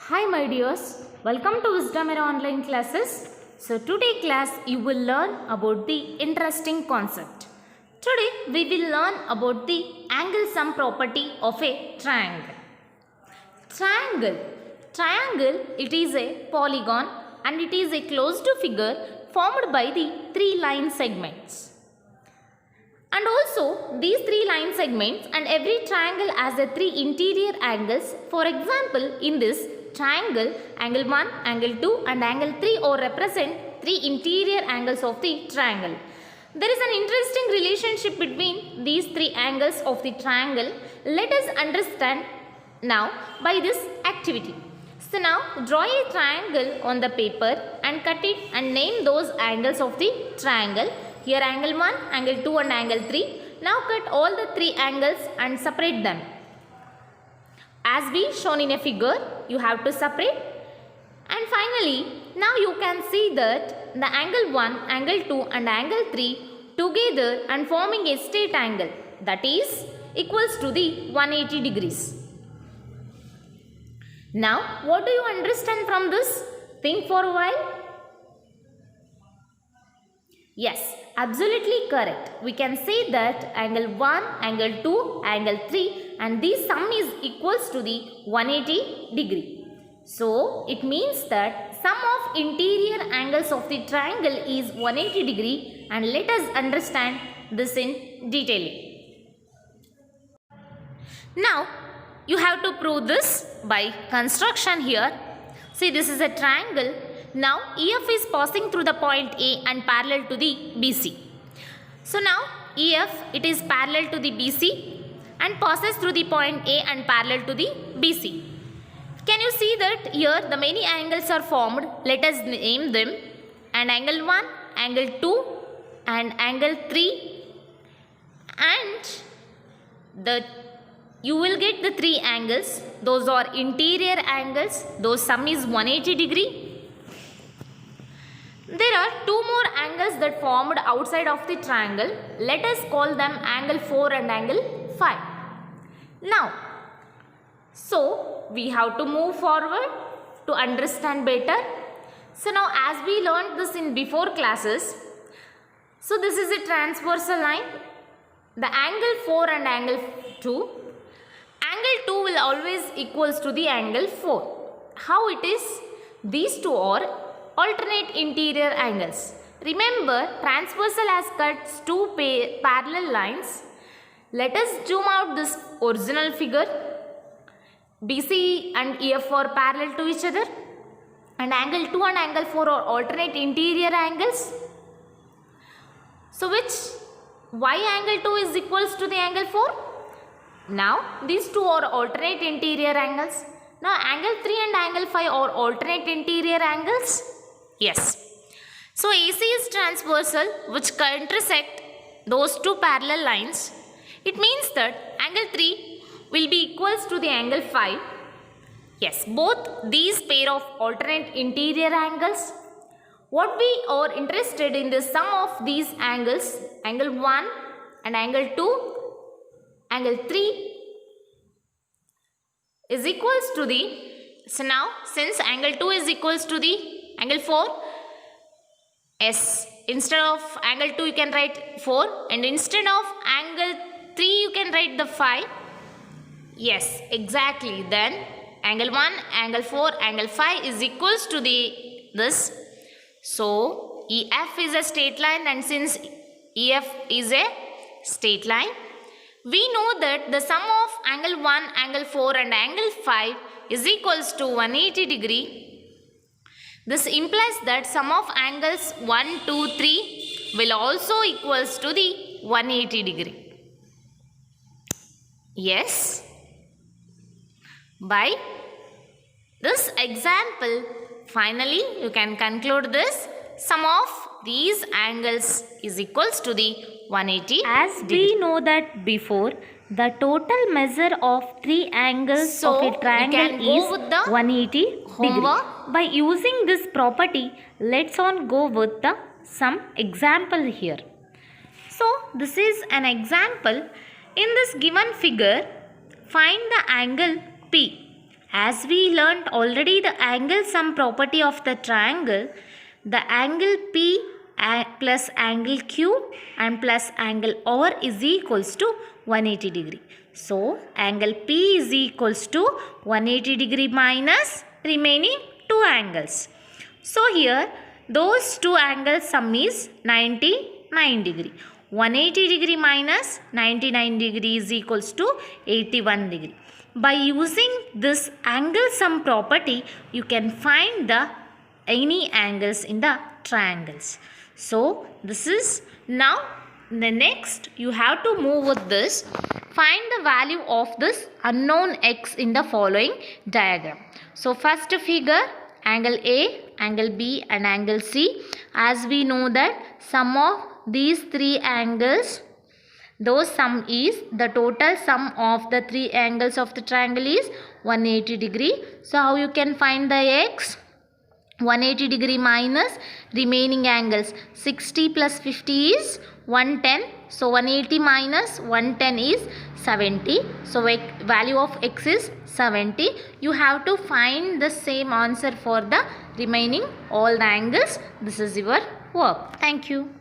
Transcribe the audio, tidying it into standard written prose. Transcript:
Hi my dears, welcome to Wisdom Era online classes. So today class you will learn about the interesting concept. Today we will learn about the angle sum property of a triangle. Triangle, it is a polygon and it is a closed figure formed by the three line segments. And also these three line segments and every triangle has the three interior angles. For example, in this triangle, angle 1, angle 2 and angle 3 or represent three interior angles of the triangle. There is an interesting relationship between these three angles of the triangle. Let us understand now by this activity. So now draw a triangle on the paper and cut it and name those angles of the triangle. Here angle 1, angle 2 and angle 3. Now cut all the three angles and separate them. As we shown in a figure, you have to separate. And finally, now you can see that the angle 1, angle 2 and angle 3 together and forming a straight angle, that is equals to the 180 degrees. Now, what do you understand from this? Think for a while. Yes, absolutely correct. We can say that angle 1, angle 2, angle 3 and this sum is equals to the 180 degree. So, it means that sum of interior angles of the triangle is 180 degree and let us understand this in detail. Now, you have to prove this by construction here. See, this is a triangle. Now, EF is passing through the point A and parallel to the BC. So, now EF, it is parallel to the BC and passes through the point A and parallel to the BC. Can you see that here the many angles are formed? Let us name them. And angle 1, angle 2 and angle 3 and you will get the three angles. Those are interior angles. Those sum is 180 degree. There are two more angles that formed outside of the triangle. Let us call them angle 4 and angle 5. Now, so we have to move forward to understand better. So now as we learned this in before classes, so this is a transversal line. The angle 4 and angle 2. Angle 2 will always equals to the angle 4. How it is? These two are alternate interior angles. Remember, transversal has cut two parallel lines. Let us zoom out this original figure. BC and EF are parallel to each other. And angle 2 and angle 4 are alternate interior angles. So, why angle 2 is equals to the angle 4? Now, these two are alternate interior angles. Now, angle 3 and angle 5 are alternate interior angles. Yes. So, AC is transversal which intersect those two parallel lines. It means that angle 3 will be equals to the angle 5. Yes, both these pair of alternate interior angles. What we are interested in the sum of these angles, angle 1 and angle 2, angle 3 is equals to the, so now since angle 2 is equals to the angle 4, yes, instead of angle 2 you can write 4 and instead of angle 3 you can write the 5. Yes, exactly. Then angle 1, angle 4, angle 5 is equals to this. So, EF is a straight line and since EF is a straight line, we know that the sum of angle 1, angle 4 and angle 5 is equals to 180 degree. This implies that sum of angles 1, 2, 3 will also equals to the 180 degree. Yes. By this example, finally you can conclude this sum of these angles is equals to the 180 as degree. We know that before, the total measure of three angles of a triangle is 180 degree. By using this property, let's go with some example here. So, this is an example. In this given figure, find the angle P As we learnt already the angle sum property of the triangle, the angle P plus angle Q and plus angle R is equals to 180 degree. So, angle P is equals to 180 degree minus remaining two angles. So, here those two angles sum is 99 degree. 180 degree minus 99 degree is equals to 81 degree. By using this angle sum property, you can find the any angles in the triangles. So, this is now the next you have to move with this. Find the value of this unknown x in the following diagram. So, first figure angle A, angle B and angle C. As we know that sum of these three angles, those sum is the total sum of the three angles of the triangle is 180 degree. So, how you can find the x? 180 degree minus remaining angles. 60 plus 50 is 110. So, 180 minus 110 is 70. So, value of x is 70. You have to find the same answer for the remaining all the angles. This is your work. Thank you.